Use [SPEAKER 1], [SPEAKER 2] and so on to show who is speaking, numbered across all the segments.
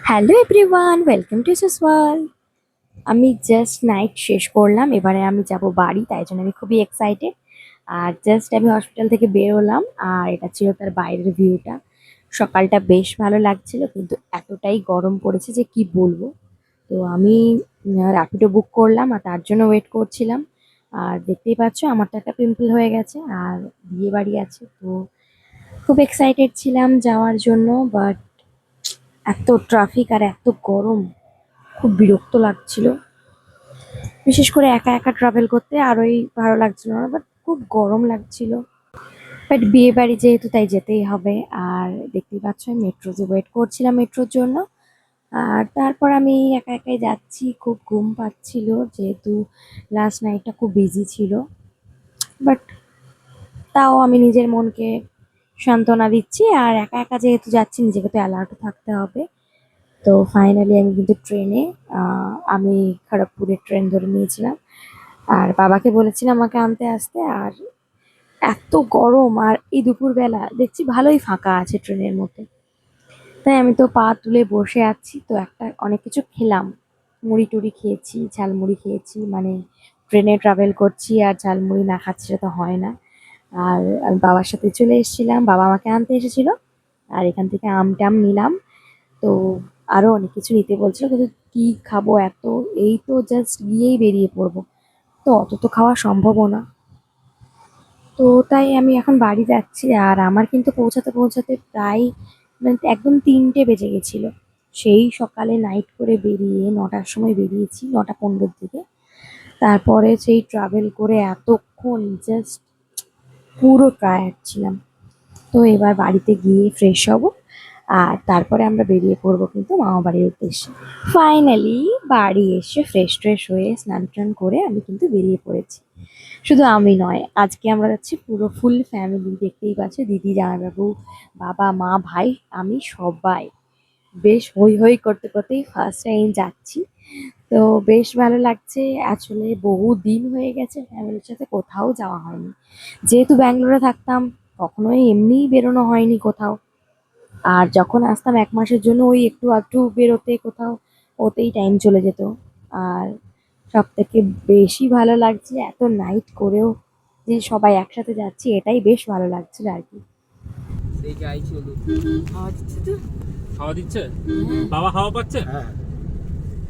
[SPEAKER 1] Hello everyone, welcome to সুসওয়াল। আমি just night শেষ করলাম, এবারে আমি যাব বাড়ি, তাই জন্য আমি খুবই এক্সাইটেড। আর জাস্ট আমি হসপিটাল থেকে বের হলাম, আর এটা ছিল তার বাইরের ভিউটা। সকালটা বেশ ভালো লাগছিল, কিন্তু এতটাই গরম পড়েছে যে কি বলবো। তো আমি র্যাপিডো বুক করলাম আর তার জন্য ওয়েট করছিলাম। আর দেখতেই পাচ্ছ আমার তো একটা পিম্পল হয়ে গেছে, আর বিয়ে বাড়ি আছে, তো খুব এক্সাইটেড ছিলাম যাওয়ার জন্য। বাট এত ট্রাফিক আর এত গরম, খুব বিরক্ত লাগছিল। বিশেষ করে একা একা ট্রাভেল করতে আরোই ভালো লাগছিল না, বাট খুব গরম লাগছিল। বাট বিয়ে বাড়ি যেহেতু তাই যেতেই হবে। আর দেখতেই পাচ্ছ আমি মেট্রোতে ওয়েট করছিলাম মেট্রোর জন্য। আর তারপর আমি একা একাই যাচ্ছি, খুব ঘুম পাচ্ছিল যেহেতু লাস্ট নাইটটা খুব বিজি ছিল। বাট তাও আমি নিজের মনকে সান্ত্বনা দিচ্ছি, আর একা একা যেহেতু যাচ্ছি নিজেকে তো অ্যালার্ট থাকতে হবে। তো ফাইনালি আমি কিন্তু ট্রেনে আমি খড়গপুরের ট্রেন ধরে নিয়েছিলাম। আর বাবাকে বলেছিলাম আমাকে আনতে আসতে। আর এত গরম, আর এই দুপুরবেলা দেখছি ভালোই ফাঁকা আছে ট্রেনের মধ্যে, তাই আমি তো পা তুলে বসে আছি। তো একটা অনেক কিছু খেলাম, মুড়ি টুড়ি খেয়েছি, ঝালমুড়ি খেয়েছি, মানে ট্রেনে ট্রাভেল করছি আর ঝালমুড়ি না খাচ্ছি সেটা তো হয় না। আর আমি বাবার সাথে চলে এসেছিলাম, বাবা আমাকে আনতে এসেছিল। আর এখান থেকে আম টাম নিলাম। তো আরো অনেক কিছু নিতে বলছিল, কিন্তু কি খাবো এত, এই তো জাস্ট গিয়েই বেরিয়ে পড়বো, তো অত তো খাওয়া সম্ভবও না। তো তাই আমি এখন বাড়ি যাচ্ছি। আর আমার কিন্তু পৌঁছাতে পৌঁছাতে প্রায় মানে একদম 3টে বেজে গেছিল। সেই সকালে নাইট করে বেরিয়ে 9টার সময় বেরিয়েছি, 9টা 15-র দিকে। তারপরে সেই ট্রাভেল করে এতক্ষণ জাস্ট পুরো টায়ার্ড ছিলাম। তো এবার বাড়িতে গিয়ে ফ্রেশ হব, আর তারপরে আমরা বেরিয়ে পড়বো কিন্তু মামা বাড়ির উদ্দেশ্যে। ফাইনালি বাড়ি এসে ফ্রেশ ট্রেশ হয়ে স্নান টান করে আমি কিন্তু বেরিয়ে পড়েছি। শুধু আমি নয়, আজকে আমরা যাচ্ছি পুরো ফুল ফ্যামিলি। দেখতেই পাচ্ছি দিদি, জামাইবাবু, বাবা, মা, ভাই, আমি সবাই বেশ হই হই করতে করতেই ফার্স্ট টাইম যাচ্ছি। তো বেশ ভালো লাগছে। আসলে বহু দিন হয়ে গেছে ফ্যামিলির সাথে কোথাও যাওয়া হয়নি। যেহেতু ব্যাঙ্গালোরে থাকতাম, কখনোই এমনিই বেরোনো হয়নি কোথাও। আর যখন আসতাম 1 মাসের জন্য, ওই একটু আধটু বেরোতে কোথাও, ওতেই টাইম চলে যেত। আর সব থেকে বেশি ভালো লাগছে এত নাইট করেও যে সবাই একসাথে যাচ্ছি, এটাই বেশ ভালো লাগছিল আর কি।
[SPEAKER 2] সেই যে আইছি হলো হাওয়া দিচ্ছে তো, হাওয়া দিচ্ছে, বাবা হাওয়া পাচ্ছে। হ্যাঁ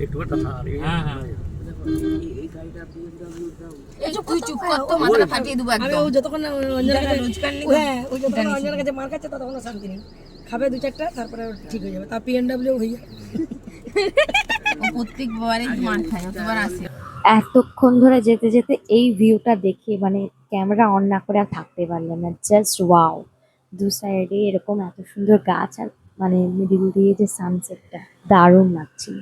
[SPEAKER 2] একটু কথা আর হ্যাঁ হ্যাঁ এই গাড়িটা BMW দাও। এই তুই চুপ কর তো, মাথাটা ফাটিয়ে দেব একদম। আমি যতক্ষণ অঞ্জনার কাছে রোজকার নেই, হ্যাঁ ওই যতক্ষণ অঞ্জনার কাছে মার খাচ্ছে ততক্ষণ শান্তি নেই। খাবে 2-4টা, তারপরে ঠিক হয়ে যাবে। তা BMW হয়ে যাবে। ও প্রত্যেকবারই মার খায়, যতবার আসে।
[SPEAKER 1] এতক্ষণ ধরে যেতে যেতে এই ভিউটা দেখে মানে ক্যামেরা অন না করে আর থাকতে পারলাম না। Just wow! দু সাইডে এরকম এত সুন্দর গাছ, আর মানে মিডিল দিয়ে যে সানসেটটা, দারুণ লাগছিল।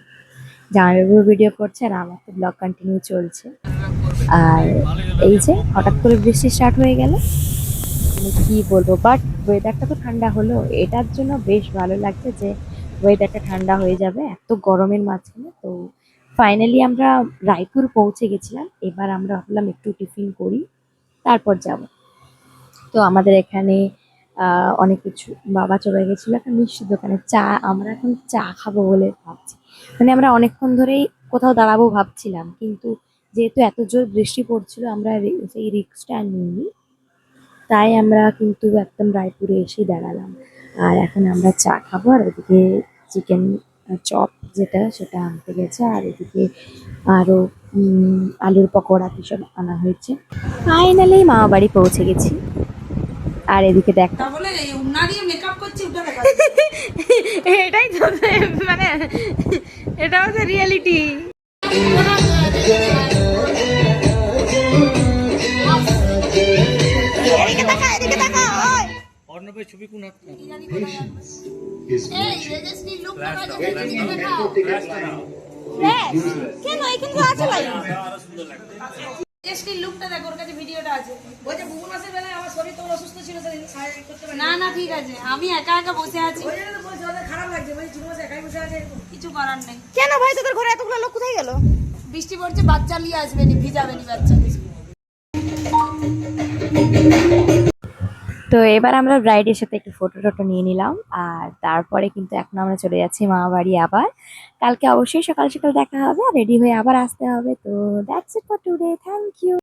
[SPEAKER 1] জামাইবাবু ভিডিও করছে আর আমার তো ব্লগ কন্টিনিউ চলছে। আর এই যে হঠাৎ করে বৃষ্টি স্টার্ট হয়ে গেল, মানে কি বলবো। বাট ওয়েদারটা তো ঠান্ডা হলো, এটার জন্য বেশ ভালো লাগছে যে ওয়েদারটা ঠান্ডা হয়ে যাবে এত গরমের মাঝখানে। তো ফাইনালি আমরা রায়পুর পৌঁছে গেছিলাম। এবার আমরা ভাবলাম একটু টিফিন করি, তারপর যাব। তো আমাদের এখানে অনেক কিছু, বাবা চলে গেছিলো একটা মিষ্টির দোকানে। চা, আমরা এখন চা খাবো বলে ভাবছি। মানে আমরা অনেকক্ষণ ধরেই কোথাও দাঁড়াবো ভাবছিলাম, কিন্তু যেহেতু এত জোর বৃষ্টি পড়ছিল আমরা সেই রিস্কটা আর নিইনি। তাই আমরা কিন্তু একদম রায়পুরে এসেই দাঁড়ালাম। আর এখন আমরা চা খাবো, আর ওদিকে চিকেন চপ যেটা সেটা আনতে গেছে, আর এদিকে আরও আলুর পকোড়া কিসব আনা হয়েছে। ফাইনালি মামা বাড়ি পৌঁছে গেছি। আর এদিকে দেখ,
[SPEAKER 3] এটাই তো মানে এটা হচ্ছে রিয়েলিটি।
[SPEAKER 2] অর্ণবের ছবি কোন হাত
[SPEAKER 3] কেন এখানে তো আছে ভাই,
[SPEAKER 4] লুকটা দেখ, ওর কাছে ভিডিওটা আছে। ওই যে বুবু মাসের বেলায় আমার শরীর তো অসুস্থ ছিল, সেদিন করতে পারি না। না ঠিক আছে, আমি একা একা বসে আছি, ওই জন্য তো বলছি ওদের খারাপ লাগছে। ভাই চুমু মাসে একাই বসে আছে, কিছু করার নেই।
[SPEAKER 3] কেন ভাই তোদের ঘরে এতগুলো লোক কোথায় গেল?
[SPEAKER 4] বৃষ্টি পড়ছে, বাচ্চা নিয়ে আসবেনি, ভিজাবেনি বাচ্চা।
[SPEAKER 1] তো এবার আমরা ব্রাইডের সাথে একটু ফটো টটো নিয়ে নিলাম আর তারপরে কিন্তু এখন আমরা চলে যাচ্ছি মামা বাড়ি আবার। কালকে অবশ্যই সকাল সকাল দেখা হবে আর রেডি হয়ে আবার আসতে হবে। তো that's it for today, thank you.